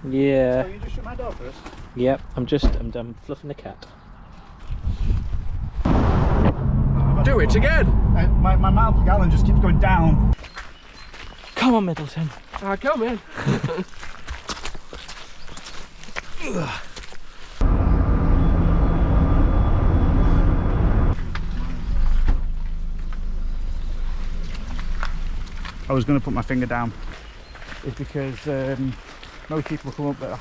Yeah. So you just shut my door first? Yep, I'm fluffing the cat. Do it again! My mile per gallon just keeps going down. Come on, Middleton. Come in. I was going to put my finger down. It's because most people come up there.